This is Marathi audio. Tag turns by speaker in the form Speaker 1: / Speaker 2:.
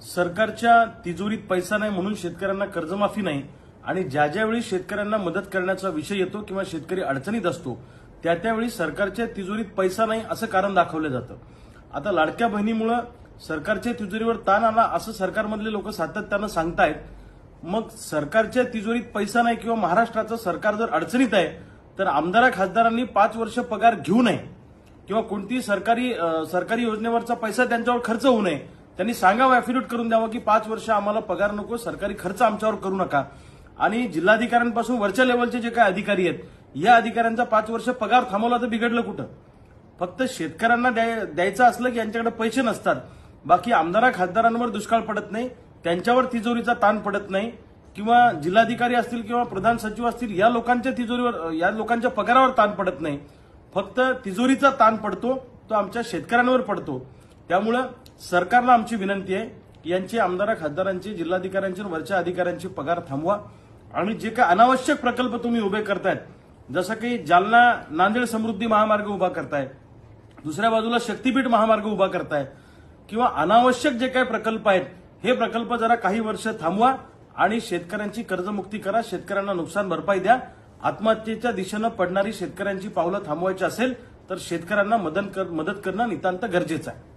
Speaker 1: सरकारच्या तिजोरीत पैसा नाही म्हणून शेतकऱ्यांना कर्जमाफी नाही आणि ज्या ज्यावेळी शेतकऱ्यांना मदत करण्याचा विषय येतो किंवा शेतकरी अडचणीत असतो त्या त्यावेळी सरकारच्या तिजोरीत पैसा नाही असं कारण दाखवलं जातं। आता लाडक्या बहिणीमुळे सरकारच्या तिजोरीवर ताण आला असं सरकारमधले लोक सातत्यानं सांगतायत। मग सरकारच्या तिजोरीत पैसा नाही किंवा महाराष्ट्राचं सरकार जर अडचणीत आहे तर आमदार खासदारांनी 5 वर्ष पगार घेऊ नये किंवा कोणती सरकारी योजनेवरचा पैसा त्यांच्यावर खर्च होऊ नये। त्यांनी सांगावं, ऍफिडेव्हिट करून द्यावं की 5 वर्ष आम्हाला पगार नको, सरकारी खर्च आमच्यावर करू नका। आणि जिल्हाधिकाऱ्यांपासून वरच्या लेवलचे जे काही अधिकारी आहेत या अधिकाऱ्यांचा 5 वर्ष पगार थांबवला तर बिघडलं कुठं? फक्त शेतकऱ्यांना द्यायचं असलं की यांच्याकडे पैसे नसतात, बाकी आमदार खासदारांवर दुष्काळ पडत नाही, त्यांच्यावर तिजोरीचा ताण पडत नाही किंवा जिल्हाधिकारी असतील किंवा प्रधान सचिव असतील या लोकांच्या तिजोरीवर या लोकांच्या पगारावर ताण पडत नाही। फक्त तिजोरीचा ताण पडतो तो आमच्या शेतकऱ्यांवर पडतो। त्यामुळे सरकारला आमची विनंती आहे की यांचे आमदार खासदारांचे जिल्हाधिकाऱ्यांचे वरच्या अधिकाऱ्यांचे पगार थांबवा आणि जे काही अनावश्यक प्रकल्प तुम्ही उभे करतायत, जसं की जालना नांदेड समृद्धी महामार्ग उभा करताय, दुसऱ्या बाजूला शक्तीपीठ महामार्ग उभा करताय किंवा अनावश्यक जे काही प्रकल्प आहेत हे प्रकल्प जरा काही वर्ष थांबवा आणि शेतकऱ्यांची कर्जमुक्ती करा, शेतकऱ्यांना नुकसान भरपाई द्या। आत्महत्येच्या दिशेनं पडणारी शेतकऱ्यांची पावलं थांबवायची असेल तर शेतकऱ्यांना मदत करणं नितांत गरजेचं आहे।